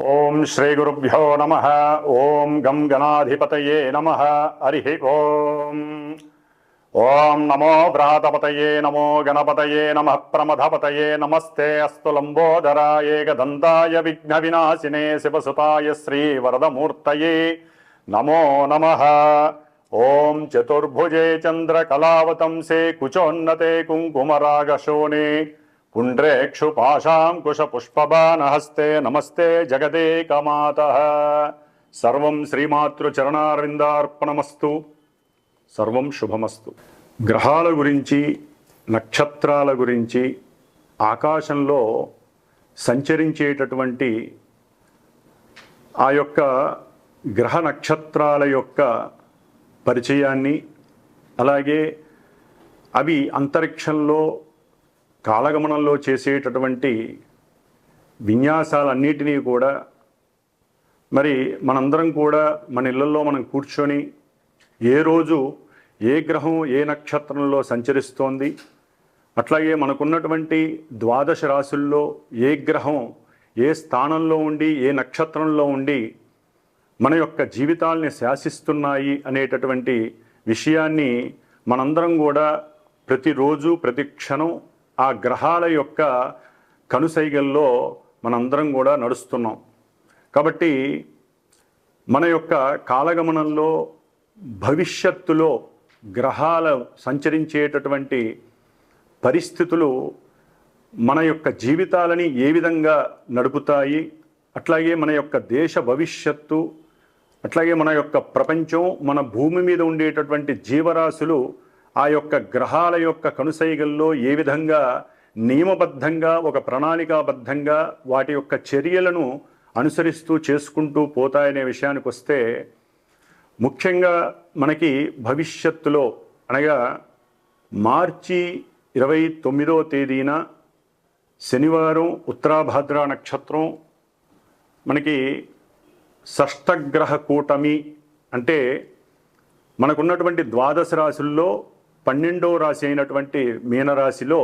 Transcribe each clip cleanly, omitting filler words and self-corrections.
ఓం శ్రీ గురుభ్యో నమః. ఓం గం గణాధిపతయే నమః. హరి ఓం. ఓం నమో వ్రాతపతయే నమో గణపతయే నమః. ప్రమథపతయే నమస్తే అస్తు లంబోదరాయ ఏకదంతాయ విఘ్న వినాశినే శివసుతాయ శ్రీ వరదమూర్తయే నమో నమః. ఓం చతుర్భుజే చంద్రకళావతంసే కుచోన్నతే కుంకుమరాగశోనే పుండ్రేక్షు పాశాంకుశపుష్పబాణహస్తే నమస్తే జగదేకమాతః. సర్వం శ్రీమాతృచరణారవిందార్పణమస్తు. సర్వం శుభమస్తు. గ్రహాల గురించి, నక్షత్రాల గురించి, ఆకాశంలో సంచరించేటటువంటి ఆ యొక్క గ్రహ నక్షత్రాల యొక్క పరిచయాన్ని, అలాగే అవి అంతరిక్షంలో కాలగమనంలో చేసేటటువంటి విన్యాసాలన్నిటినీ కూడా మరి మనందరం కూడా మన ఇళ్లలో మనం కూర్చొని ఏ రోజు ఏ గ్రహం ఏ నక్షత్రంలో సంచరిస్తోంది, అట్లాగే మనకున్నటువంటి ద్వాదశ రాశుల్లో ఏ గ్రహం ఏ స్థానంలో ఉండి ఏ నక్షత్రంలో ఉండి మన యొక్క జీవితాల్ని శాసిస్తున్నాయి అనేటటువంటి విషయాన్ని మనందరం కూడా ప్రతిరోజు ప్రతి క్షణం ఆ గ్రహాల యొక్క కనుసైగల్లో మనందరం కూడా నడుస్తున్నాం. కాబట్టి మన యొక్క కాలగమనంలో భవిష్యత్తులో గ్రహాలు సంచరించేటటువంటి పరిస్థితులు మన యొక్క జీవితాలని ఏ విధంగా నడుపుతాయి, అట్లాగే మన యొక్క దేశ భవిష్యత్తు, అట్లాగే మన యొక్క ప్రపంచం, మన భూమి మీద ఉండేటటువంటి జీవరాశులు ఆ యొక్క గ్రహాల యొక్క కనుసైగల్లో ఏ విధంగా నియమబద్ధంగా ఒక ప్రణాళికాబద్ధంగా వాటి యొక్క చర్యలను అనుసరిస్తూ చేసుకుంటూ పోతాయనే విషయానికి వస్తే, ముఖ్యంగా మనకి భవిష్యత్తులో అనగా మార్చి 29వ తేదీన శనివారం ఉత్తరాభాద్ర నక్షత్రం మనకి షష్టగ్రహ కూటమి అంటే మనకున్నటువంటి ద్వాదశ రాశుల్లో 12వ రాశి అయినటువంటి మీనరాశిలో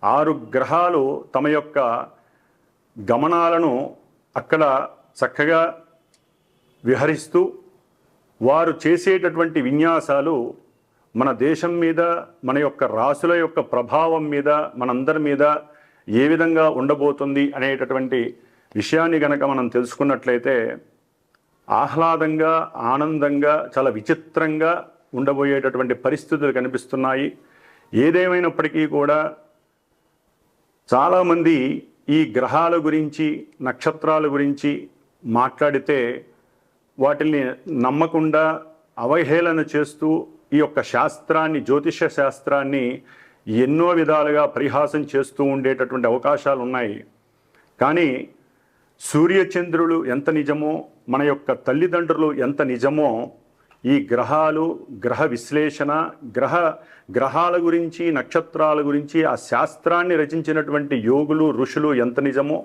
6 గ్రహాలు తమ యొక్క గమనాలను అక్కడ చక్కగా విహరిస్తూ వారు చేసేటటువంటి విన్యాసాలు మన దేశం మీద, మన యొక్క రాశుల యొక్క ప్రభావం మీద, మనందరి మీద ఏ విధంగా ఉండబోతుంది అనేటటువంటి విషయాన్ని గనక మనం తెలుసుకున్నట్లయితే ఆహ్లాదంగా, ఆనందంగా, చాలా విచిత్రంగా ఉండబోయేటటువంటి పరిస్థితులు కనిపిస్తున్నాయి. ఏదేమైనప్పటికీ కూడా చాలామంది ఈ గ్రహాల గురించి, నక్షత్రాల గురించి మాట్లాడితే వాటిని నమ్మకుండా అవహేళన చేస్తూ ఈ యొక్క శాస్త్రాన్ని, జ్యోతిష శాస్త్రాన్ని ఎన్నో విధాలుగా పరిహాసం చేస్తూ ఉండేటటువంటి అవకాశాలు ఉన్నాయి. కానీ సూర్యచంద్రులు ఎంత నిజమో, మన యొక్క తల్లిదండ్రులు ఎంత నిజమో, ఈ గ్రహాలు, గ్రహ విశ్లేషణ, గ్రహాల గురించి, నక్షత్రాల గురించి ఆ శాస్త్రాన్ని రచించినటువంటి యోగులు, ఋషులు ఎంత నిజమో,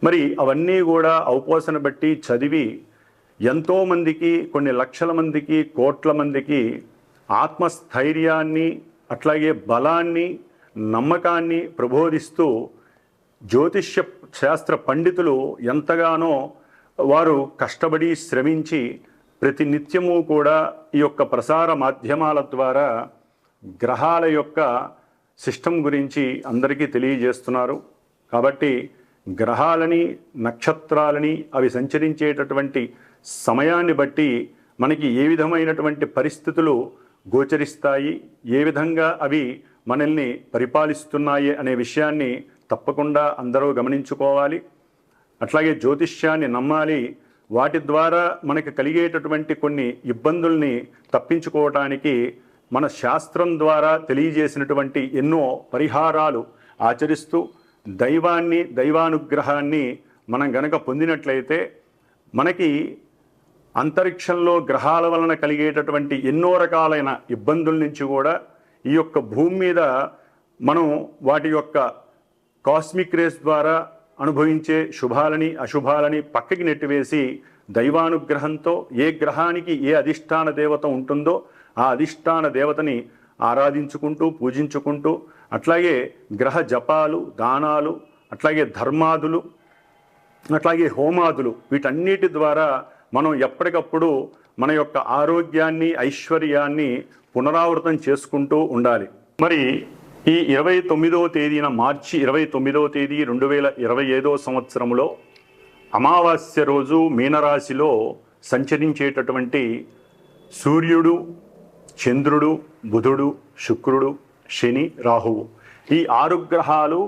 మరి అవన్నీ కూడా ఔపోసన బట్టి చదివి ఎంతోమందికి, కొన్ని లక్షల మందికి, కోట్ల మందికి ఆత్మస్థైర్యాన్ని, అట్లాగే బలాన్ని, నమ్మకాన్ని ప్రబోధిస్తూ జ్యోతిష్య శాస్త్ర పండితులు ఎంతగానో వారు కష్టపడి శ్రమించి ప్రతి నిత్యము కూడా ఈ యొక్క ప్రసార మాధ్యమాల ద్వారా గ్రహాల యొక్క సిస్టమ్ గురించి అందరికీ తెలియజేస్తున్నారు. కాబట్టి గ్రహాలని, నక్షత్రాలని అవి సంచరించేటటువంటి సమయాన్ని బట్టి మనకి ఏ విధమైనటువంటి పరిస్థితులు గోచరిస్తాయి, ఏ విధంగా అవి మనల్ని పరిపాలిస్తున్నాయి అనే విషయాన్ని తప్పకుండా అందరూ గమనించుకోవాలి. అట్లాగే జ్యోతిష్యాన్ని నమ్మాలి. వాటి ద్వారా మనకు కలిగేటటువంటి కొన్ని ఇబ్బందుల్ని తప్పించుకోవటానికి మన శాస్త్రం ద్వారా తెలియజేసినటువంటి ఎన్నో పరిహారాలు ఆచరిస్తూ దైవాన్ని, దైవానుగ్రహాన్ని మనం గనక పొందినట్లయితే మనకి అంతరిక్షంలో గ్రహాల వలన కలిగేటటువంటి ఎన్నో రకాలైన ఇబ్బందుల నుంచి కూడా ఈ యొక్క భూమి మీద మనం వాటి యొక్క కాస్మిక్ రేస్ ద్వారా అనుభవించే శుభాలని, అశుభాలని పక్కకి నెట్టివేసి దైవానుగ్రహంతో ఏ గ్రహానికి ఏ అధిష్టాన దేవత ఉంటుందో ఆ అధిష్టాన దేవతని ఆరాధించుకుంటూ, పూజించుకుంటూ, అట్లాగే గ్రహ జపాలు, దానాలు, అట్లాగే ధర్మాదులు, అట్లాగే హోమాదులు, వీటన్నిటి ద్వారా మనం ఎప్పటికప్పుడు మన యొక్క ఆరోగ్యాన్ని, ఐశ్వర్యాన్ని పునరావృతం చేసుకుంటూ ఉండాలి. మరి ఈ 29వ తేదీన, మార్చి 29వ తేదీ 2025వ సంవత్సరంలో అమావాస్య రోజు మీనరాశిలో సంచరించేటటువంటి సూర్యుడు, చంద్రుడు, బుధుడు, శుక్రుడు, శని, రాహువు, ఈ 6 గ్రహాలు,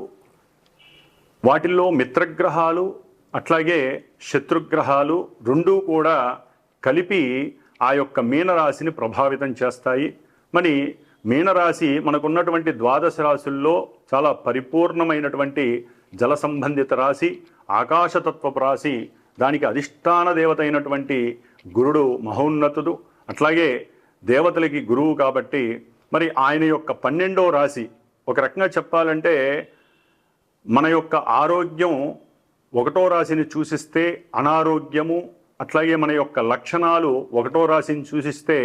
వాటిల్లో మిత్రగ్రహాలు అట్లాగే శత్రుగ్రహాలు రెండూ కూడా కలిపి ఆ యొక్క మీనరాశిని ప్రభావితం చేస్తాయి. మరి మీనరాశి మనకున్నటువంటి ద్వాదశ రాశుల్లో చాలా పరిపూర్ణమైనటువంటి జల సంబంధిత రాశి, ఆకాశతత్వపు రాశి. దానికి అధిష్టాన దేవత అయినటువంటి గురుడు మహోన్నతుడు, అట్లాగే దేవతలకి గురువు కాబట్టి మరి ఆయన యొక్క 12వ రాశి, ఒక రకంగా చెప్పాలంటే మన యొక్క ఆరోగ్యం 1వ రాశిని సూచిస్తే అనారోగ్యము, అట్లాగే మన యొక్క లక్షణాలు 1వ రాశిని సూచిస్తే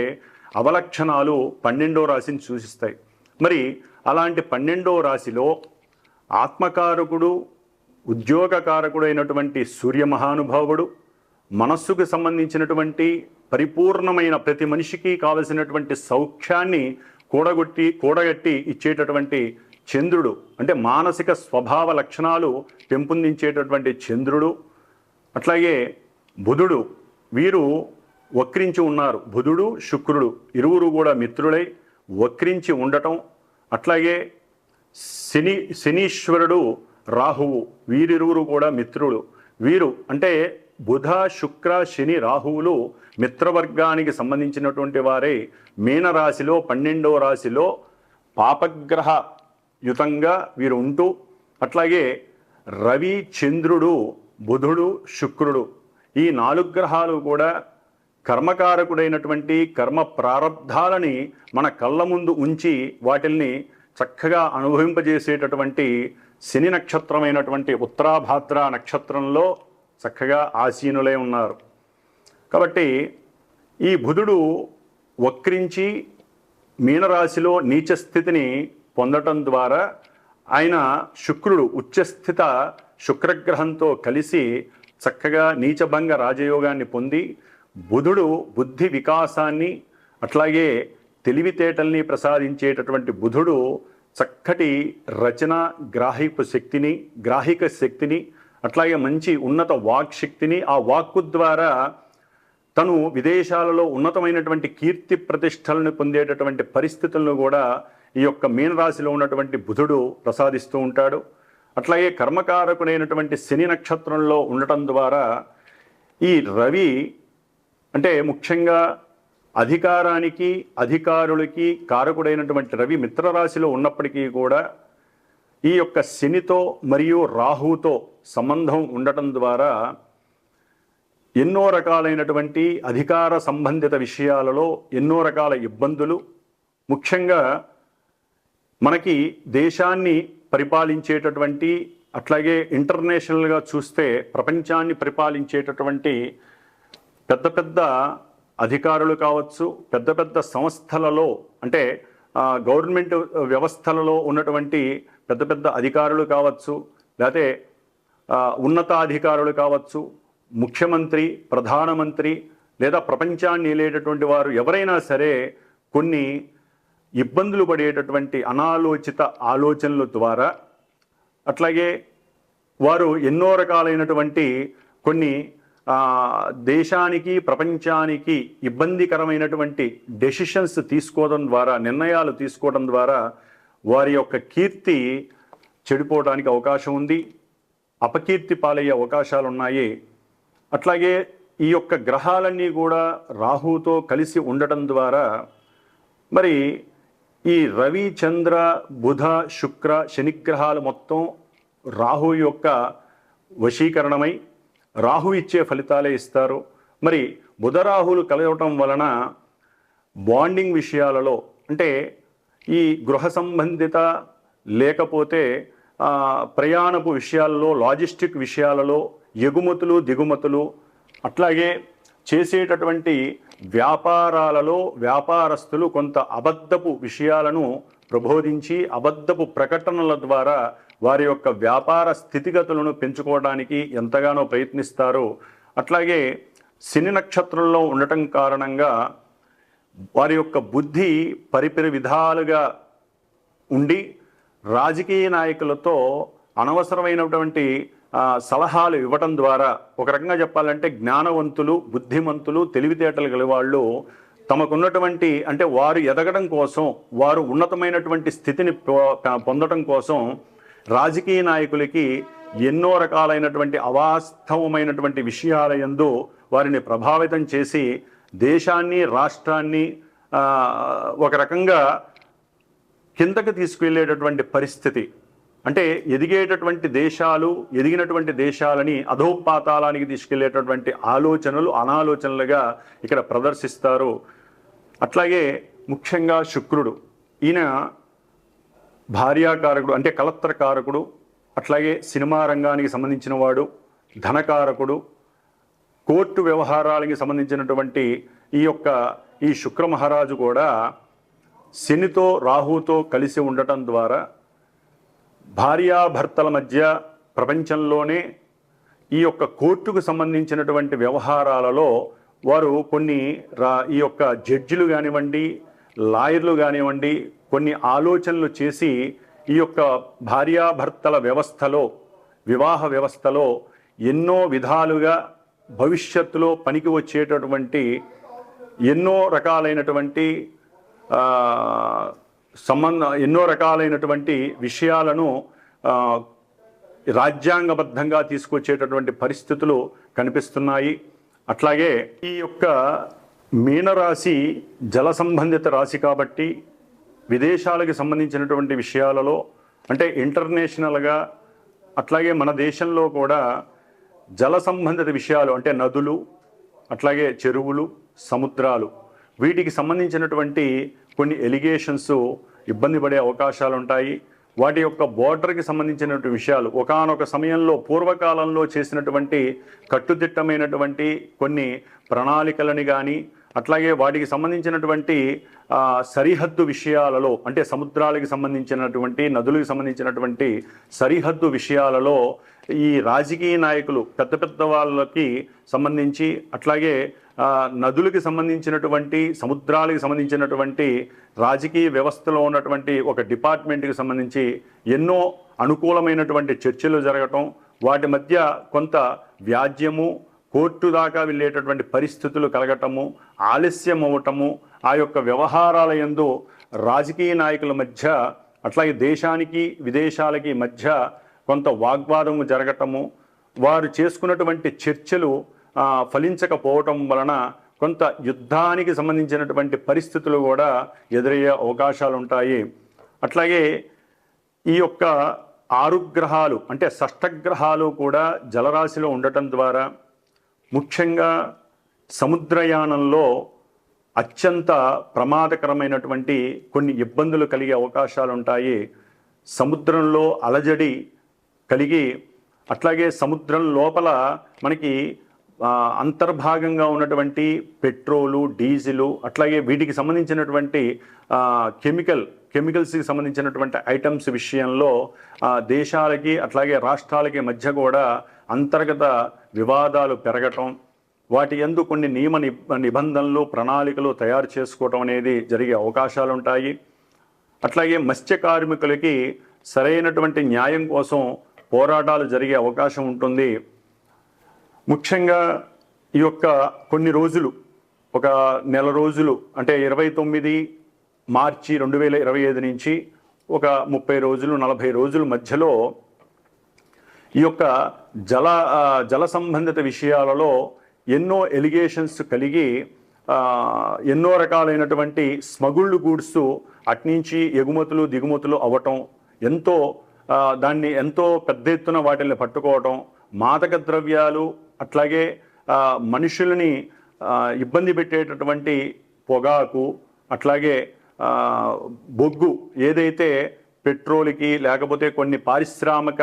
అవలక్షణాలు 12వ రాశిని సూచిస్తాయి. మరి అలాంటి 12వ రాశిలో ఆత్మకారకుడు, ఉద్యోగకారకుడైనటువంటి సూర్య మహానుభావుడు, మనస్సుకు సంబంధించినటువంటి పరిపూర్ణమైన ప్రతి మనిషికి కావలసినటువంటి సౌఖ్యాన్ని కూడగట్టి ఇచ్చేటటువంటి చంద్రుడు, అంటే మానసిక స్వభావ లక్షణాలు పెంపొందించేటటువంటి చంద్రుడు, అట్లాగే బుధుడు, వీరు వక్రించి ఉన్నారు. బుధుడు, శుక్రుడు ఇరువురు కూడా మిత్రులై వక్రించి ఉండటం, అట్లాగే శనీశ్వరుడు, రాహువు, వీరిరువురు కూడా మిత్రులు. వీరు అంటే బుధ, శుక్ర, శని, రాహువులు మిత్రవర్గానికి సంబంధించినటువంటి వారే మీనరాశిలో 12వ రాశిలో పాపగ్రహ యుతంగా వీరు ఉంటూ, అట్లాగే రవి, చంద్రుడు, బుధుడు, శుక్రుడు, ఈ 4 గ్రహాలు కూడా కర్మకారకుడైనటువంటి కర్మ ప్రారబ్ధాలని మన కళ్ళ ముందు ఉంచి వాటిల్ని చక్కగా అనుభవింపజేసేటటువంటి శని నక్షత్రమైనటువంటి ఉత్తరాభాద్ర నక్షత్రంలో చక్కగా ఆసీనులై ఉన్నారు. కాబట్టి ఈ బుధుడు వక్రించి మీనరాశిలో నీచ స్థితిని పొందటం ద్వారా ఆయన శుక్రుడు ఉచ్చస్థిత శుక్రగ్రహంతో కలిసి చక్కగా నీచభంగ రాజయోగాన్ని పొంది, బుధుడు బుద్ధి వికాసాన్ని అట్లాగే తెలివితేటల్ని ప్రసాదించేటటువంటి బుధుడు చక్కటి రచన గ్రాహిక శక్తిని అట్లాగే మంచి ఉన్నత వాక్ శక్తిని, ఆ వాక్కు ద్వారా తను విదేశాలలో ఉన్నతమైనటువంటి కీర్తి ప్రతిష్టలను పొందేటటువంటి పరిస్థితులను కూడా ఈ యొక్క మీనరాశిలో ఉన్నటువంటి బుధుడు ప్రసాదిస్తూ ఉంటాడు. అట్లాగే కర్మకారకుడైనటువంటి శని నక్షత్రంలో ఉండటం ద్వారా ఈ రవి అంటే ముఖ్యంగా అధికారానికి, అధికారులకి కారకుడైనటువంటి రవి మిత్రరాశిలో ఉన్నప్పటికీ కూడా ఈ యొక్క శనితో మరియు రాహుతో సంబంధం ఉండటం ద్వారా ఎన్నో రకాలైనటువంటి అధికార సంబంధిత విషయాలలో ఎన్నో రకాల ఇబ్బందులు, ముఖ్యంగా మనకి దేశాన్ని పరిపాలించేటటువంటి అట్లాగే ఇంటర్నేషనల్గా చూస్తే ప్రపంచాన్ని పరిపాలించేటటువంటి పెద్ద పెద్ద అధికారులు కావచ్చు, పెద్ద పెద్ద సంస్థలలో అంటే గవర్నమెంట్ వ్యవస్థలలో ఉన్నటువంటి పెద్ద పెద్ద అధికారులు కావచ్చు, లేకపోతే ఉన్నతాధికారులు కావచ్చు, ముఖ్యమంత్రి, ప్రధానమంత్రి లేదా ప్రపంచాన్ని ఏలేటటువంటి వారు ఎవరైనా సరే కొన్ని ఇబ్బందులు పడేటటువంటి అనాలోచిత ఆలోచనల ద్వారా, అట్లాగే వారు ఎన్నో రకాలైనటువంటి కొన్ని దేశానికి, ప్రపంచానికి ఇబ్బందికరమైనటువంటి డెసిషన్స్ తీసుకోవడం ద్వారా, నిర్ణయాలు తీసుకోవడం ద్వారా వారి యొక్క కీర్తి చెడిపోవడానికి అవకాశం ఉంది, అపకీర్తి పాలయ్యే అవకాశాలు ఉన్నాయి. అట్లాగే ఈ యొక్క గ్రహాలన్నీ కూడా రాహుతో కలిసి ఉండటం ద్వారా మరి ఈ రవి, చంద్ర, బుధ, శుక్ర, శనిగ్రహాలు మొత్తం రాహు యొక్క వశీకరణమై రాహు ఇచ్చే ఫలితాలే ఇస్తారు. మరి బుధ రాహులు కలవటం వలన బాండింగ్ విషయాలలో అంటే ఈ గృహ సంబంధిత లేకపోతే ప్రయాణపు విషయాలలో, లాజిస్టిక్ విషయాలలో, ఎగుమతులు దిగుమతులు, అట్లాగే చేసేటటువంటి వ్యాపారాలలో వ్యాపారస్తులు కొంత అబద్ధపు విషయాలను ప్రబోధించి అబద్ధపు ప్రకటనల ద్వారా వారి యొక్క వ్యాపార స్థితిగతులను పెంచుకోవడానికి ఎంతగానో ప్రయత్నిస్తారు. అట్లాగే శని నక్షత్రంలో ఉండటం కారణంగా వారి యొక్క బుద్ధి పరిపరి విధాలుగా ఉండి రాజకీయ నాయకులతో అనవసరమైనటువంటి సలహాలు ఇవ్వటం ద్వారా, ఒక రకంగా చెప్పాలంటే జ్ఞానవంతులు, బుద్ధిమంతులు, తెలివితేటలు గల వాళ్ళు తమకున్నటువంటి అంటే వారు ఎదగడం కోసం, వారు ఉన్నతమైనటువంటి స్థితిని పొందడం కోసం రాజకీయ నాయకులకి ఎన్నో రకాలైనటువంటి అవాస్తవమైనటువంటి విషయాల యందు వారిని ప్రభావితం చేసి దేశాన్ని, రాష్ట్రాన్ని ఒక రకంగా కిందకి తీసుకువెళ్ళేటటువంటి పరిస్థితి. అంటే ఎదిగేటటువంటి దేశాలు, ఎదిగినటువంటి దేశాలని అధోపాతాళానికి తీసుకెళ్లేటటువంటి ఆలోచనలు, అనాలోచనలుగా ఇక్కడ ప్రదర్శిస్తారు. అట్లాగే ముఖ్యంగా శుక్రుడు, ఈయన భార్యాకారకుడు అంటే కలత్రకారకుడు, అట్లాగే సినిమా రంగానికి సంబంధించిన వాడు, ధనకారకుడు, కోర్టు వ్యవహారాలకి సంబంధించినటువంటి ఈ శుక్ర మహారాజు కూడా శనితో, రాహుతో కలిసి ఉండటం ద్వారా భార్యాభర్తల మధ్య ప్రపంచంలోనే ఈ యొక్క కోర్టుకు సంబంధించినటువంటి వ్యవహారాలలో వారు కొన్ని ఈ యొక్క జడ్జిలు కానివ్వండి, లాయర్లు కానివ్వండి, కొన్ని ఆలోచనలు చేసి ఈ యొక్క భార్యాభర్తల వ్యవస్థలో, వివాహ వ్యవస్థలో ఎన్నో విధాలుగా భవిష్యత్తులో పనికి వచ్చేటటువంటి ఎన్నో రకాలైనటువంటి విషయాలను రాజ్యాంగబద్ధంగా తీసుకొచ్చేటటువంటి పరిస్థితులు కనిపిస్తున్నాయి. అట్లాగే ఈ యొక్క మీనరాశి జల సంబంధిత రాశి కాబట్టి విదేశాలకు సంబంధించినటువంటి విషయాలలో అంటే ఇంటర్నేషనల్గా, అట్లాగే మన దేశంలో కూడా జల సంబంధిత విషయాలు అంటే నదులు, అట్లాగే చెరువులు, సముద్రాలు, వీటికి సంబంధించినటువంటి కొన్ని ఎలిగేషన్స్ ఇబ్బంది పడే అవకాశాలు ఉంటాయి. వాటి యొక్క బోర్డర్కి సంబంధించినటువంటి విషయాలు ఒకానొక సమయంలో పూర్వకాలంలో చేసినటువంటి కట్టుదిట్టమైనటువంటి కొన్ని ప్రణాళికలని కానీ, అట్లాగే వాటికి సంబంధించినటువంటి సరిహద్దు విషయాలలో అంటే సముద్రాలకు సంబంధించినటువంటి, నదులకు సంబంధించినటువంటి సరిహద్దు విషయాలలో ఈ రాజకీయ నాయకులు పెద్ద పెద్ద వాళ్ళకి సంబంధించి, అట్లాగే నదులకు సంబంధించినటువంటి, సముద్రాలకు సంబంధించినటువంటి రాజకీయ వ్యవస్థలో ఉన్నటువంటి ఒక డిపార్ట్మెంట్కి సంబంధించి ఎన్నో అనుకూలమైనటువంటి చర్చలు జరగటం, వాటి మధ్య కొంత వ్యాజ్యము, కోర్టు దాకా వెళ్ళేటటువంటి పరిస్థితులు కలగటము, ఆలస్యం అవ్వటము, ఆ యొక్క వ్యవహారాల యందు రాజకీయ నాయకుల మధ్య, అట్లాగే దేశానికి విదేశాలకి మధ్య కొంత వాగ్వాదము జరగటము, వారు చేసుకున్నటువంటి చర్చలు ఫలించకపోవటం వలన కొంత యుద్ధానికి సంబంధించినటువంటి పరిస్థితులు కూడా ఎదురయ్యే అవకాశాలు ఉంటాయి. అట్లాగే ఈ యొక్క 6 గ్రహాలు అంటే షష్టగ్రహాలు కూడా జలరాశిలో ఉండటం ద్వారా ముఖ్యంగా సముద్రయానంలో అత్యంత ప్రమాదకరమైనటువంటి కొన్ని ఇబ్బందులు కలిగే అవకాశాలు ఉంటాయి. సముద్రంలో అలజడి కలిగి, అట్లాగే సముద్రం లోపల మనకి అంతర్భాగంగా ఉన్నటువంటి పెట్రోలు, డీజిలు, అట్లాగే వీటికి సంబంధించినటువంటి కెమికల్స్కి సంబంధించినటువంటి ఐటమ్స్ విషయంలో దేశాలకి అట్లాగే రాష్ట్రాలకి మధ్య కూడా అంతర్గత వివాదాలు పెరగటం, వాటి యందు కొన్ని నియమ నిబంధనలు, ప్రణాళికలు తయారు చేసుకోవటం అనేది జరిగే అవకాశాలు ఉంటాయి. అట్లాగే మత్స్య కార్మికులకి సరైనటువంటి న్యాయం కోసం పోరాటాలు జరిగే అవకాశం ఉంటుంది. ముఖ్యంగా ఈ యొక్క కొన్ని రోజులు, ఒక నెల రోజులు అంటే 29 మార్చి 2025 నుంచి ఒక 30 రోజులు 40 రోజుల మధ్యలో ఈ యొక్క జల సంబంధిత విషయాలలో ఎన్నో ఎలిగేషన్స్ కలిగి ఎన్నో రకాలైనటువంటి స్మగుల్డ్ గూడ్స్ అట్నుంచి ఎగుమతులు దిగుమతులు అవ్వటం, దాన్ని ఎంతో పెద్ద ఎత్తున వాటిని పట్టుకోవటం, మాదక ద్రవ్యాలు, అట్లాగే మనుషులని ఇబ్బంది పెట్టేటటువంటి పొగాకు, అట్లాగే బొగ్గు, ఏదైతే పెట్రోల్కి లేకపోతే కొన్ని పారిశ్రామిక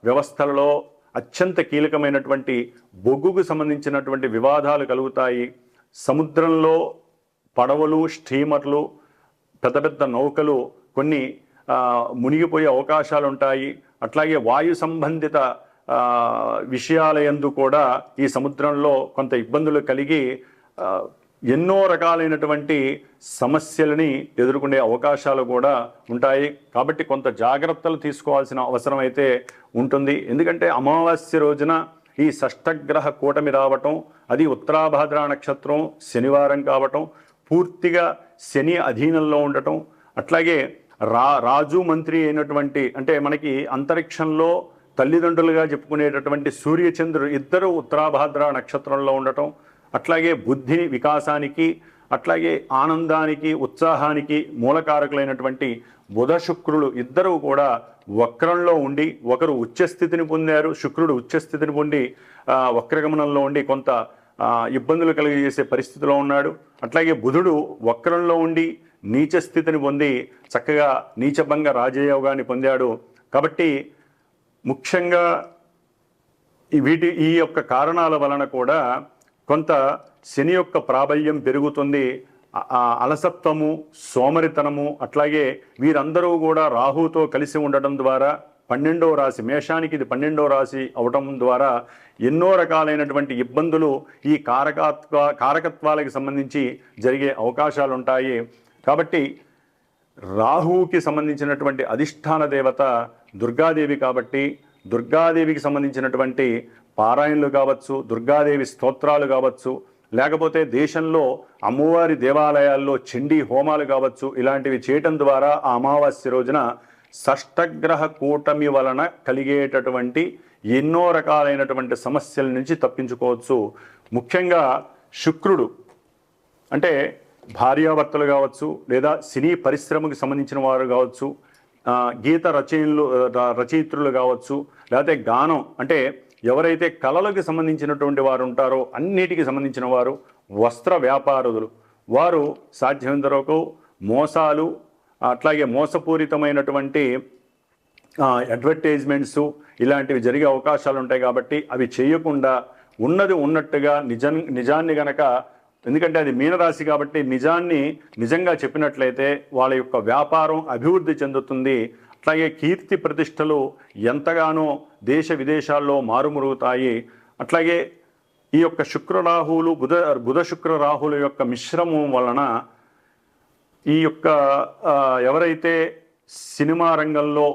వ్యవస్థలలో అత్యంత కీలకమైనటువంటి బొగ్గుకు సంబంధించినటువంటి వివాదాలు కలుగుతాయి. సముద్రంలో పడవలు, స్టీమర్లు, పెద్ద పెద్ద నౌకలు కొన్ని మునిగిపోయే అవకాశాలు ఉంటాయి. అట్లాగే వాయు సంబంధిత విషయాల యందు కూడా ఈ సముద్రంలో కొంత ఇబ్బందులు కలిగి ఎన్నో రకాలైనటువంటి సమస్యలని ఎదుర్కొనే అవకాశాలు కూడా ఉంటాయి. కాబట్టి కొంత జాగ్రత్తలు తీసుకోవాల్సిన అవసరం అయితే ఉంటుంది. ఎందుకంటే అమావాస్య రోజున ఈ షష్టగ్రహ కూటమి రావటం, అది ఉత్తరాభాద్ర నక్షత్రం శనివారం కావటం, పూర్తిగా శని అధీనంలో ఉండటం, అట్లాగే రాజు మంత్రి అయినటువంటి అంటే మనకి అంతరిక్షంలో తల్లిదండ్రులుగా చెప్పుకునేటటువంటి సూర్యచంద్రుడు ఇద్దరు ఉత్తరాభాద్ర నక్షత్రంలో ఉండటం, అట్లాగే బుద్ధి వికాసానికి, అట్లాగే ఆనందానికి, ఉత్సాహానికి మూలకారకులైనటువంటి బుధ శుక్రులు ఇద్దరూ కూడా వక్రంలో ఉండి, ఒకరు ఉచ్చస్థితిని పొందారు, శుక్రుడు ఉచ్చస్థితిని పొంది వక్రగమనంలో ఉండి కొంత ఇబ్బందులు కలిగజేసే పరిస్థితిలో ఉన్నాడు. అట్లాగే బుధుడు వక్రంలో ఉండి నీచ స్థితిని పొంది చక్కగా నీచభంగ రాజయోగాన్ని పొందాడు. కాబట్టి ముఖ్యంగా ఈ యొక్క కారణాల వలన కూడా కొంత శని యొక్క ప్రాబల్యం పెరుగుతుంది. అలసత్వము, సోమరితనము, అట్లాగే వీరందరూ కూడా రాహుతో కలిసి ఉండటం ద్వారా 12వ రాశి మేషానికి ఇది 12వ రాశి అవటం ద్వారా ఎన్నో రకాలైనటువంటి ఇబ్బందులు ఈ కారకత్వాలకు సంబంధించి జరిగే అవకాశాలు ఉంటాయి. కాబట్టి రాహువుకి సంబంధించినటువంటి అధిష్టాన దేవత దుర్గాదేవి కాబట్టి దుర్గాదేవికి సంబంధించినటువంటి పారాయణలు కావచ్చు, దుర్గాదేవి స్తోత్రాలు కావచ్చు, లేకపోతే దేశంలో అమ్మవారి దేవాలయాల్లో చండీ హోమాలు కావచ్చు, ఇలాంటివి చేయటం ద్వారా ఆ అమావాస్య రోజున షష్టగ్రహ కూటమి వలన కలిగేటటువంటి ఎన్నో రకాలైనటువంటి సమస్యల నుంచి తప్పించుకోవచ్చు. ముఖ్యంగా శుక్రుడు అంటే భార్యాభర్తలు కావచ్చు, లేదా సినీ పరిశ్రమకు సంబంధించిన వారు కావచ్చు, గీత రచయిత్రులు కావచ్చు, లేకపోతే గానం అంటే ఎవరైతే కళలకు సంబంధించినటువంటి వారు ఉంటారో అన్నిటికీ సంబంధించిన వారు, వస్త్ర వ్యాపారులు, వారు సాధ్యమైనంత వరకు మోసాలు, అట్లాగే మోసపూరితమైనటువంటి అడ్వర్టైజ్మెంట్స్ ఇలాంటివి జరిగే అవకాశాలు ఉంటాయి. కాబట్టి అవి చేయకుండా ఉన్నది ఉన్నట్టుగా నిజాన్ని గనక, ఎందుకంటే అది మీనరాశి కాబట్టి నిజాన్ని నిజంగా చెప్పినట్లయితే వాళ్ళ యొక్క వ్యాపారం అభివృద్ధి చెందుతుంది. అట్లాగే కీర్తి ప్రతిష్టలు ఎంతగానో దేశ విదేశాల్లో మారుమరుగుతాయి. అట్లాగే ఈ యొక్క శుక్రరాహువులు బుధ శుక్ర రాహుల యొక్క మిశ్రమం వలన ఈ యొక్క ఎవరైతే సినిమా రంగంలో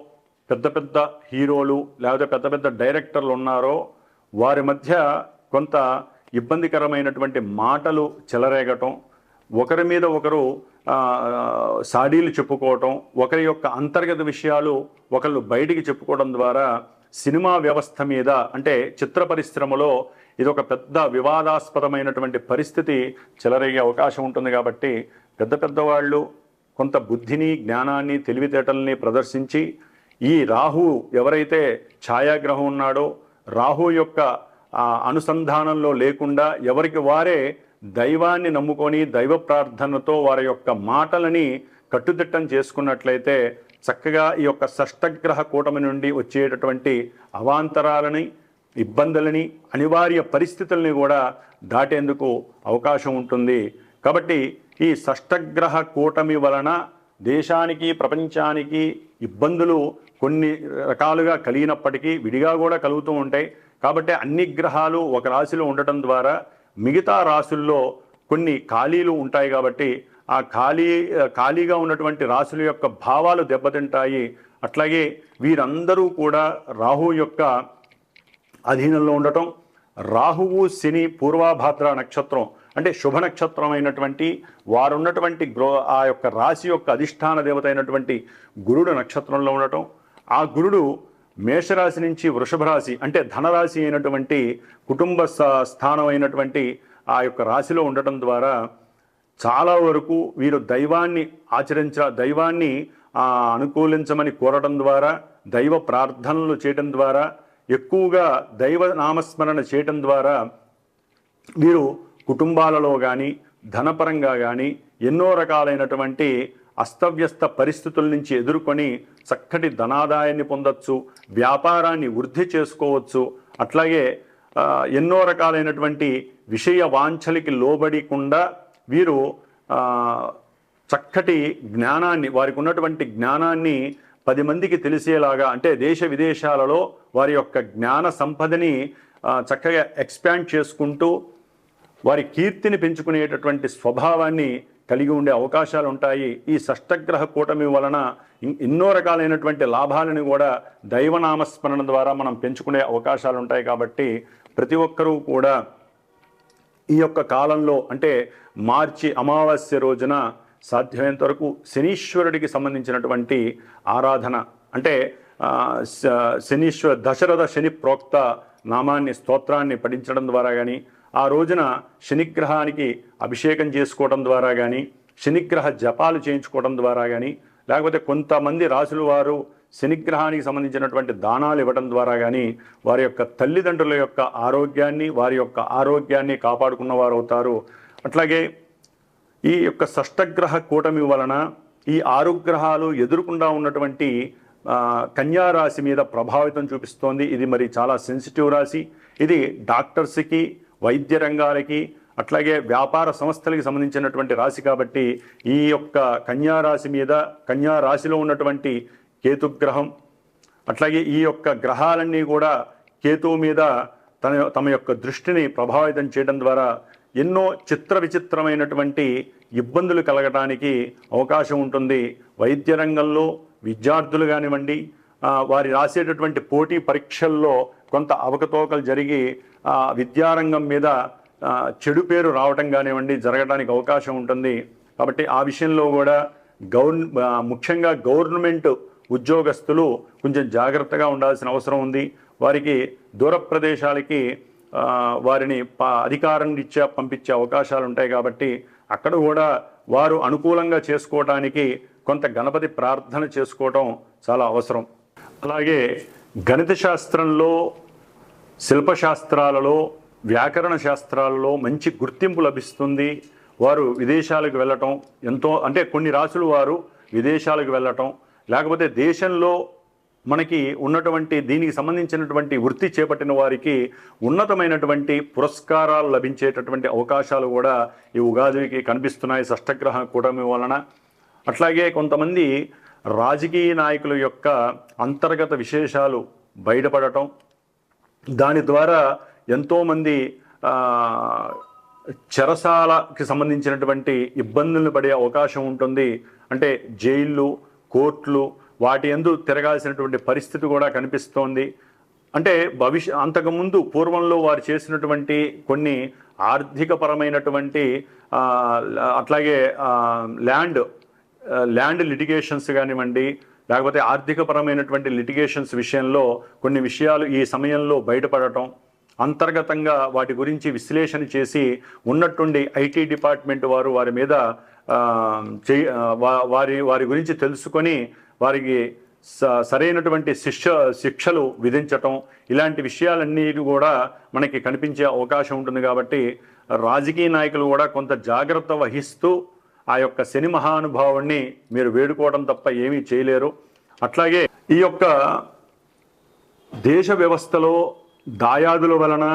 పెద్ద పెద్ద హీరోలు లేకపోతే పెద్ద పెద్ద డైరెక్టర్లు ఉన్నారో వారి మధ్య కొంత ఇబ్బందికరమైనటువంటి మాటలు చెలరేగటం, ఒకరి మీద ఒకరు సాడీలు చెప్పుకోవటం, ఒకరి యొక్క అంతర్గత విషయాలు ఒకళ్ళు బయటికి చెప్పుకోవడం ద్వారా సినిమా వ్యవస్థ మీద అంటే చిత్ర పరిశ్రమలో ఇదొక పెద్ద వివాదాస్పదమైనటువంటి పరిస్థితి చెలరేగే అవకాశం ఉంటుంది. కాబట్టి పెద్ద పెద్దవాళ్ళు కొంత బుద్ధిని, జ్ఞానాన్ని, తెలివితేటల్ని ప్రదర్శించి ఈ రాహు ఎవరైతే ఛాయాగ్రహం ఉన్నాడో రాహు యొక్క అనుసంధానంలో లేకుండా ఎవరికి వారే దైవాన్ని నమ్ముకొని దైవ ప్రార్థనతో వారి యొక్క మాటలని కట్టుదిట్టం చేసుకున్నట్లయితే చక్కగా ఈ యొక్క షష్టగ్రహ కూటమి నుండి వచ్చేటటువంటి అవాంతరాలని, ఇబ్బందులని, అనివార్య పరిస్థితుల్ని కూడా దాటేందుకు అవకాశం ఉంటుంది. కాబట్టి ఈ షష్టగ్రహ కూటమి వలన దేశానికి, ప్రపంచానికి ఇబ్బందులు కొన్ని రకాలుగా కలిగినప్పటికీ విడిగా కూడా కలుగుతూ ఉంటాయి. కాబట్టి అన్ని గ్రహాలు ఒక రాశిలో ఉండటం ద్వారా మిగతా రాశుల్లో కొన్ని ఖాళీలు ఉంటాయి. కాబట్టి ఆ ఖాళీగా ఉన్నటువంటి రాశుల యొక్క భావాలు దెబ్బతింటాయి. అట్లాగే వీరందరూ కూడా రాహు యొక్క అధీనంలో ఉండటం, రాహువు శని పూర్వభాద్ర నక్షత్రం అంటే శుభ నక్షత్రం అయినటువంటి వారు ఉన్నటువంటి ఆ యొక్క రాశి యొక్క అధిష్టాన దేవత అయినటువంటి గురుడు నక్షత్రంలో ఉండటం, ఆ గురుడు మేషరాశి నుంచి వృషభ రాశి అంటే ధనరాశి అయినటువంటి కుటుంబ స్థానం అయినటువంటి ఆ యొక్క రాశిలో ఉండటం ద్వారా చాలా వరకు వీరు దైవాన్ని దైవాన్ని అనుకూలించమని కోరడం ద్వారా, దైవ ప్రార్థనలు చేయటం ద్వారా, ఎక్కువగా దైవ నామస్మరణ చేయటం ద్వారా వీరు కుటుంబాలలో కానీ ధనపరంగా కానీ ఎన్నో రకాలైనటువంటి అస్తవ్యస్త పరిస్థితుల నుంచి ఎదుర్కొని చక్కటి ధనాదాయాన్ని పొందొచ్చు, వ్యాపారాన్ని వృద్ధి చేసుకోవచ్చు. అట్లాగే ఎన్నో రకాలైనటువంటి విషయ వాంఛలకి లోబడికుండా వీరు చక్కటి జ్ఞానాన్ని, వారికి ఉన్నటువంటి జ్ఞానాన్ని 10 మందికి తెలిసేలాగా, అంటే దేశ విదేశాలలో వారి యొక్క జ్ఞాన సంపదని చక్కగా ఎక్స్పాండ్ చేసుకుంటూ వారి కీర్తిని పెంచుకునేటటువంటి స్వభావాన్ని కలిగి ఉండే అవకాశాలు ఉంటాయి. ఈ షష్టగ్రహ కూటమి వలన ఎన్నో రకాలైనటువంటి లాభాలను కూడా దైవనామస్మరణ ద్వారా మనం పెంచుకునే అవకాశాలు ఉంటాయి. కాబట్టి ప్రతి ఒక్కరూ కూడా ఈ యొక్క కాలంలో, అంటే మార్చి అమావాస్య రోజున సాధ్యమైనంత వరకు శనీశ్వరుడికి సంబంధించినటువంటి ఆరాధన, అంటే శనీశ్వర దశరథ శని ప్రోక్త నామాన్ని, స్తోత్రాన్ని పఠించడం ద్వారా కానీ, ఆ రోజున శనిగ్రహానికి అభిషేకం చేసుకోవడం ద్వారా కానీ, శనిగ్రహ జపాలు చేయించుకోవడం ద్వారా కానీ, లేకపోతే కొంతమంది రాసుల వారు శనిగ్రహానికి సంబంధించినటువంటి దానాలు ఇవ్వడం ద్వారా కానీ వారి యొక్క తల్లిదండ్రుల యొక్క ఆరోగ్యాన్ని, వారి యొక్క ఆరోగ్యాన్ని కాపాడుకున్న వారు అవుతారు. అట్లాగే ఈ యొక్క షష్టగ్రహ కూటమి వలన ఈ 6 గ్రహాలు ఎదురుకుండా ఉన్నటువంటి కన్యా రాశి మీద ప్రభావితం చూపిస్తోంది. ఇది మరి చాలా సెన్సిటివ్ రాశి. ఇది డాక్టర్స్కి, వైద్య రంగాలకి, అట్లాగే వ్యాపార సంస్థలకి సంబంధించినటువంటి రాశి. కాబట్టి ఈ యొక్క కన్యా రాశి మీద, కన్యా రాశిలో ఉన్నటువంటి కేతుగ్రహం, అట్లాగే ఈ యొక్క గ్రహాలన్నీ కూడా కేతువు మీద తమ యొక్క దృష్టిని ప్రభావితం చేయడం ద్వారా ఎన్నో చిత్ర విచిత్రమైనటువంటి ఇబ్బందులు కలగడానికి అవకాశం ఉంటుంది. వైద్య రంగంలో విద్యార్థులు కానివ్వండి, వారి రాసేటటువంటి పోటీ పరీక్షల్లో కొంత అవకతవకలు జరిగి విద్యారంగం మీద చెడు పేరు రావటం కానివ్వండి జరగడానికి అవకాశం ఉంటుంది. కాబట్టి ఆ విషయంలో కూడా ముఖ్యంగా గవర్నమెంట్ ఉద్యోగస్తులు కొంచెం జాగ్రత్తగా ఉండాల్సిన అవసరం ఉంది. వారికి దూర ప్రదేశాలకి వారిని అధికారం రీత్యా పంపించే అవకాశాలు ఉంటాయి. కాబట్టి అక్కడ కూడా వారు అనుకూలంగా చేసుకోవడానికి కొంత గణపతి ప్రార్థన చేసుకోవటం చాలా అవసరం. అలాగే గణిత శాస్త్రంలో, శిల్పశాస్త్రాలలో, వ్యాకరణ శాస్త్రాలలో మంచి గుర్తింపు లభిస్తుంది. వారు విదేశాలకు వెళ్ళటం ఎంతో, అంటే కొన్ని రాసులు వారు విదేశాలకు వెళ్ళటం, లేకపోతే దేశంలో మనకి ఉన్నటువంటి దీనికి సంబంధించినటువంటి వృత్తి చేపట్టిన వారికి ఉన్నతమైనటువంటి పురస్కారాలు లభించేటటువంటి అవకాశాలు కూడా ఈ ఉగాదికి కనిపిస్తున్నాయి షష్టగ్రహ కూటమి వలన. అట్లాగే కొంతమంది రాజకీయ నాయకుల యొక్క అంతర్గత విశేషాలు బయటపడటం, దాని ద్వారా ఎంతోమంది చెరసాలకి సంబంధించినటువంటి ఇబ్బందులను పడే అవకాశం ఉంటుంది. అంటే జైళ్ళు, కోర్టులు, వాటి యందు తిరగాల్సినటువంటి పరిస్థితి కూడా కనిపిస్తోంది. అంటే అంతకుముందు పూర్వంలో వారు చేసినటువంటి కొన్ని ఆర్థికపరమైనటువంటి అట్లాగే ల్యాండ్ లిటిగేషన్స్ కానివ్వండి, లేకపోతే ఆర్థికపరమైనటువంటి లిటిగేషన్స్ విషయంలో కొన్ని విషయాలు ఈ సమయంలో బయటపడటం, అంతర్గతంగా వాటి గురించి విశ్లేషణ చేసి ఉన్నట్టుండి ఐటీ డిపార్ట్మెంట్ వారు వారి మీద వారి గురించి తెలుసుకొని వారికి సరైనటువంటి శిక్షలు విధించటం, ఇలాంటి విషయాలన్నీ కూడా మనకి కనిపించే అవకాశం ఉంటుంది. కాబట్టి రాజకీయ నాయకులు కూడా కొంత జాగ్రత్త వహిస్తూ ఆ యొక్క శని మహానుభావుణ్ణి మీరు వేడుకోవడం తప్ప ఏమీ చేయలేరు. అట్లాగే ఈ యొక్క దేశ వ్యవస్థలో దాయాదుల వలన,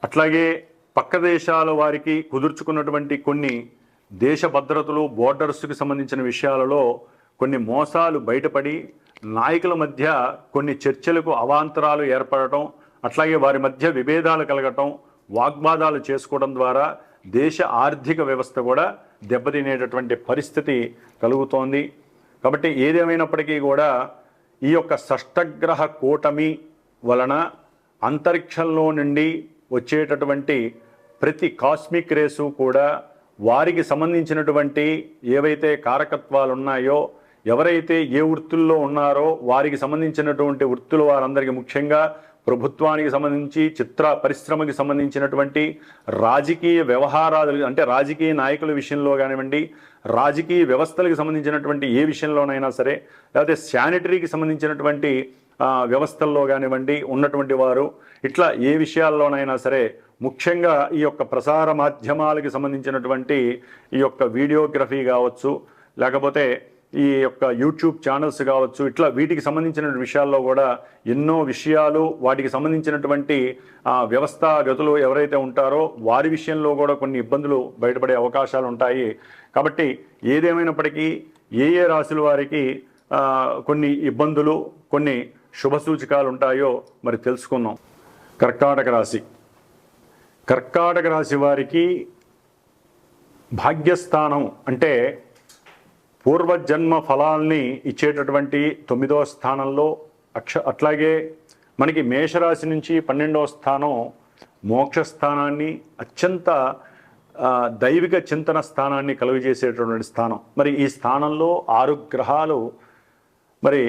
అట్లాగే పక్క దేశాల వారికి కుదుర్చుకున్నటువంటి కొన్ని దేశ భద్రతలు, బోర్డర్స్కి సంబంధించిన విషయాలలో కొన్ని మోసాలు బయటపడి నాయకుల మధ్య కొన్ని చర్చలకు అవాంతరాలు ఏర్పడటం, అట్లాగే వారి మధ్య విభేదాలు కలగటం, వాగ్వాదాలు చేసుకోవడం ద్వారా దేశ ఆర్థిక వ్యవస్థ కూడా దెబ్బతినేటటువంటి పరిస్థితి కలుగుతోంది. కాబట్టి ఏదేమైనప్పటికీ కూడా ఈ యొక్క షష్టగ్రహ కూటమి వలన అంతరిక్షంలో నుండి వచ్చేటటువంటి ప్రతి కాస్మిక్ రేసు కూడా వారికి సంబంధించినటువంటి ఏవైతే కారకత్వాలు ఉన్నాయో, ఎవరైతే ఏ వృత్తుల్లో ఉన్నారో వారికి సంబంధించినటువంటి వృత్తులు వారందరికీ, ముఖ్యంగా ప్రభుత్వానికి సంబంధించి, చిత్ర పరిశ్రమకి సంబంధించినటువంటి రాజకీయ వ్యవహారాలు, అంటే రాజకీయ నాయకుల విషయంలో కానివ్వండి, రాజకీయ వ్యవస్థలకు సంబంధించినటువంటి ఏ విషయంలోనైనా సరే, లేకపోతే శానిటరీకి సంబంధించినటువంటి వ్యవస్థల్లో కానివ్వండి ఉన్నటువంటి వారు, ఇట్లా ఏ విషయాల్లోనైనా సరే, ముఖ్యంగా ఈ యొక్క ప్రసార మాధ్యమాలకి సంబంధించినటువంటి ఈ యొక్క వీడియోగ్రఫీ కావచ్చు, లేకపోతే ఈ యొక్క యూట్యూబ్ ఛానల్స్ కావచ్చు, ఇట్లా వీటికి సంబంధించిన విషయాల్లో కూడా ఎన్నో విషయాలు, వాటికి సంబంధించినటువంటి వ్యవస్థాగతులు ఎవరైతే ఉంటారో వారి విషయంలో కూడా కొన్ని ఇబ్బందులు బయటపడే అవకాశాలు ఉంటాయి. కాబట్టి ఏదేమైనప్పటికీ ఏ రాశుల వారికి కొన్ని ఇబ్బందులు, కొన్ని శుభ సూచకాలు ఉంటాయో మరి తెలుసుకుందాం. కర్కాటక రాశి. కర్కాటక రాశి వారికి భాగ్యస్థానం అంటే పూర్వజన్మ ఫలాల్ని ఇచ్చేటటువంటి 9వ స్థానంలో అట్లాగే మనకి మేషరాశి నుంచి 12వ స్థానం మోక్షస్థానాన్ని, అత్యంత దైవిక చింతన స్థానాన్ని కలుగజేసేటటువంటి స్థానం. మరి ఈ స్థానంలో 6 గ్రహాలు, మరి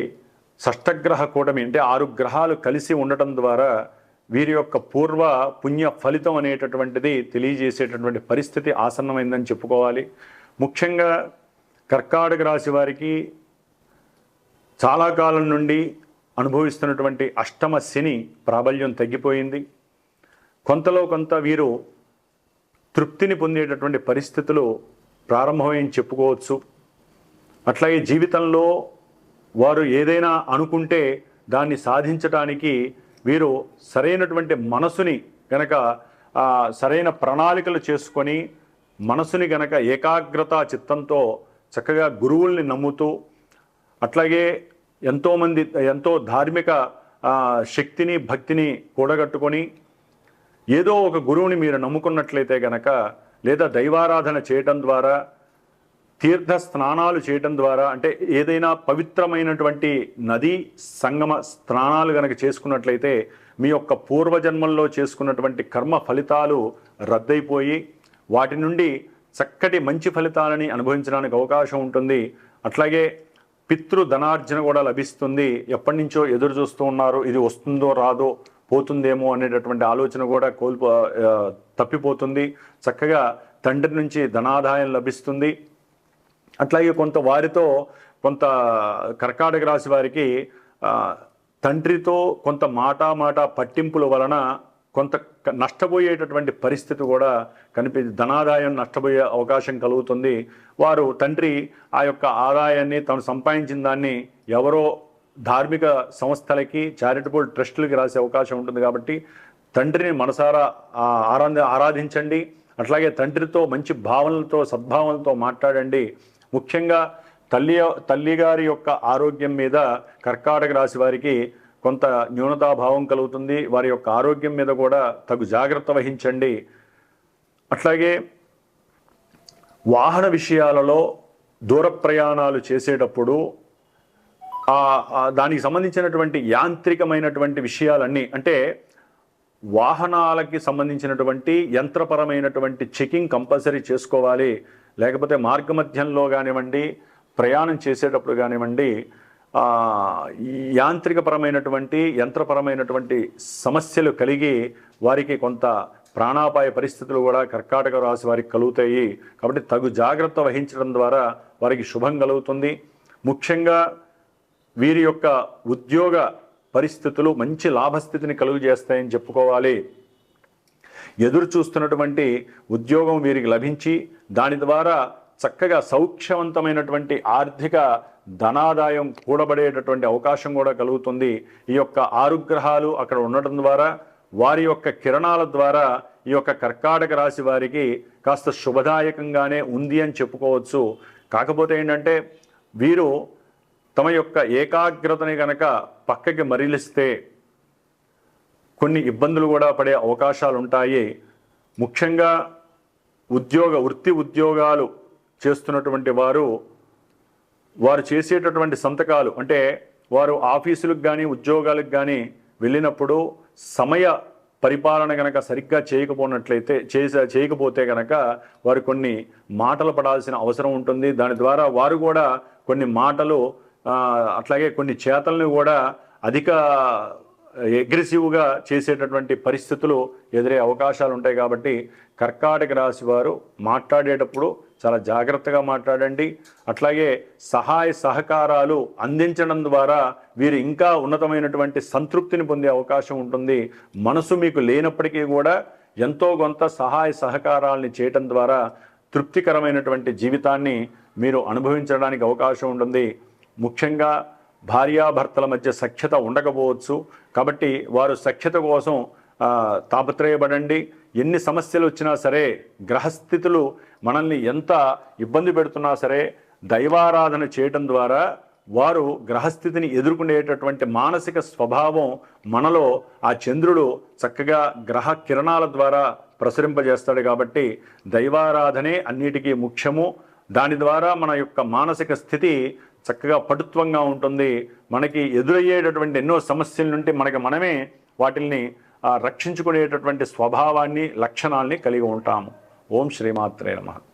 షష్టగ్రహ కూటమి అంటే 6 గ్రహాలు కలిసి ఉండటం ద్వారా వీరి యొక్క పూర్వ పుణ్య ఫలితం అనేటటువంటిది తెలియజేసేటటువంటి పరిస్థితి ఆసన్నమైందని చెప్పుకోవాలి. ముఖ్యంగా కర్కాటక రాశి వారికి చాలా కాలం నుండి అనుభవిస్తున్నటువంటి అష్టమ శని ప్రాబల్యం తగ్గిపోయింది. కొంతలో కొంత వీరు తృప్తిని పొందేటటువంటి పరిస్థితులు ప్రారంభమని చెప్పుకోవచ్చు. అట్లాగే జీవితంలో వారు ఏదైనా అనుకుంటే దాన్ని సాధించడానికి వీరు సరైనటువంటి మనసుని గనక సరైన ప్రణాళికలు చేసుకొని మనసుని గనక ఏకాగ్రత చిత్తంతో చక్కగా గురువుల్ని నమ్ముతూ, అట్లాగే ఎంతోమంది ఎంతో ధార్మిక శక్తిని భక్తిని కూడగట్టుకొని ఏదో ఒక గురువుని మీరు నమ్ముకున్నట్లయితే గనక, లేదా దైవారాధన చేయటం ద్వారా, తీర్థ స్నానాలు చేయటం ద్వారా, అంటే ఏదైనా పవిత్రమైనటువంటి నదీ సంగమ స్నానాలు గనక చేసుకున్నట్లయితే మీ యొక్క పూర్వజన్మల్లో చేసుకున్నటువంటి కర్మ ఫలితాలు రద్దయిపోయి వాటి నుండి చక్కటి మంచి ఫలితాలని అనుభవించడానికి అవకాశం ఉంటుంది. అట్లాగే పితృధనార్జన కూడా లభిస్తుంది. ఎప్పటి నుంచో ఎదురు చూస్తూ ఉన్నారు, ఇది వస్తుందో రాదో పోతుందేమో అనేటటువంటి ఆలోచన కూడా తప్పిపోతుంది. చక్కగా తండ్రి నుంచి ధనాదాయం లభిస్తుంది. అట్లాగే కొంత వారితో కొంత కర్కాటక రాశి వారికి తండ్రితో కొంత మాట పట్టింపుల వలన కొంత నష్టపోయేటటువంటి పరిస్థితి కూడా ధనాదాయం నష్టపోయే అవకాశం కలుగుతుంది. వారు తండ్రి ఆ యొక్క ఆదాయాన్ని తాను సంపాదించిన దాన్ని ఎవరో ధార్మిక సంస్థలకి, చారిటబుల్ ట్రస్టులకి రాసే అవకాశం ఉంటుంది. కాబట్టి తండ్రిని మనసారా ఆరాధించండి. అట్లాగే తండ్రితో మంచి భావనలతో, సద్భావనలతో మాట్లాడండి. ముఖ్యంగా తల్లిగారి యొక్క ఆరోగ్యం మీద కర్కాటక రాశి వారికి కొంత న్యూనతాభావం కలుగుతుంది. వారి యొక్క ఆరోగ్యం మీద కూడా తగు జాగ్రత్త వహించండి. అట్లాగే వాహన విషయాలలో దూర ప్రయాణాలు చేసేటప్పుడు దానికి సంబంధించినటువంటి యాంత్రికమైనటువంటి విషయాలన్నీ, అంటే వాహనాలకి సంబంధించినటువంటి యంత్రపరమైనటువంటి చెకింగ్ కంపల్సరీ చేసుకోవాలి. లేకపోతే మార్గమధ్యంలో కానివ్వండి, ప్రయాణం చేసేటప్పుడు కానివ్వండి, యాంత్రికపరమైనటువంటి యంత్రపరమైనటువంటి సమస్యలు కలిగి వారికి కొంత ప్రాణాపాయ పరిస్థితులు కూడా కర్కాటక రాశి వారికి కలుగుతాయి. కాబట్టి తగు జాగ్రత్త వహించడం ద్వారా వారికి శుభం కలుగుతుంది. ముఖ్యంగా వీరి యొక్క ఉద్యోగ పరిస్థితులు మంచి లాభస్థితిని కలుగజేస్తాయని చెప్పుకోవాలి. ఎదురు చూస్తున్నటువంటి ఉద్యోగం వీరికి లభించి దాని ద్వారా చక్కగా సౌఖ్యవంతమైనటువంటి ఆర్థిక ధనాదాయం కూడబడేటటువంటి అవకాశం కూడా కలుగుతుంది. ఈ యొక్క 6 గ్రహాలు అక్కడ ఉండటం ద్వారా, వారి యొక్క కిరణాల ద్వారా ఈ యొక్క కర్కాటక రాశి వారికి కాస్త శుభదాయకంగానే ఉంది అని చెప్పుకోవచ్చు. కాకపోతే ఏంటంటే వీరు తమ యొక్క ఏకాగ్రతని కనుక పక్కకి మరలిస్తే కొన్ని ఇబ్బందులు కూడా పడే అవకాశాలు ఉంటాయి. ముఖ్యంగా వృత్తి ఉద్యోగాలు చేస్తున్నటువంటి వారు చేసేటటువంటి సంతకాలు, అంటే వారు ఆఫీసులకు కానీ ఉద్యోగాలకు కానీ వెళ్ళినప్పుడు సమయ పరిపాలన కనుక సరిగ్గా చేయకపోతే కనుక వారు కొన్ని మాటలు పడాల్సిన అవసరం ఉంటుంది. దాని ద్వారా వారు కూడా కొన్ని మాటలు అట్లాగే కొన్ని చేతలను కూడా అధిక అగ్రెసివ్గా చేసేటటువంటి పరిస్థితులు ఎదురే అవకాశాలు ఉంటాయి. కాబట్టి కర్కాటక రాశి వారు మాట్లాడేటప్పుడు చాలా జాగ్రత్తగా మాట్లాడండి. అట్లాగే సహాయ సహకారాలు అందించడం ద్వారా వీరు ఇంకా ఉన్నతమైనటువంటి సంతృప్తిని పొందే అవకాశం ఉంటుంది. మనసు మీకు లేనప్పటికీ కూడా ఎంతో కొంత సహాయ సహకారాలని చేయటం ద్వారా తృప్తికరమైనటువంటి జీవితాన్ని మీరు అనుభవించడానికి అవకాశం ఉంటుంది. ముఖ్యంగా భార్యాభర్తల మధ్య సఖ్యత ఉండకపోవచ్చు. కాబట్టి వారు సఖ్యత కోసం తాపత్రయపడండి. ఎన్ని సమస్యలు వచ్చినా సరే, గ్రహస్థితులు మనల్ని ఎంత ఇబ్బంది పెడుతున్నా సరే, దైవారాధన చేయటం ద్వారా వారు గ్రహస్థితిని ఎదుర్కొనేటటువంటి మానసిక స్వభావం మనలో ఆ చంద్రుడు చక్కగా గ్రహ కిరణాల ద్వారా ప్రసరింపజేస్తాడు. కాబట్టి దైవారాధనే అన్నిటికీ ముఖ్యము. దాని ద్వారా మన యొక్క మానసిక స్థితి చక్కగా పటుత్వంగా ఉంటుంది. మనకి ఎదురయ్యేటటువంటి ఎన్నో సమస్యల నుండి మనమే వాటిల్ని రక్షించుకునేటటువంటి స్వభావాన్ని, లక్షణాల్ని కలిగి ఉంటాము. ఓం శ్రీమాత్రే నమః.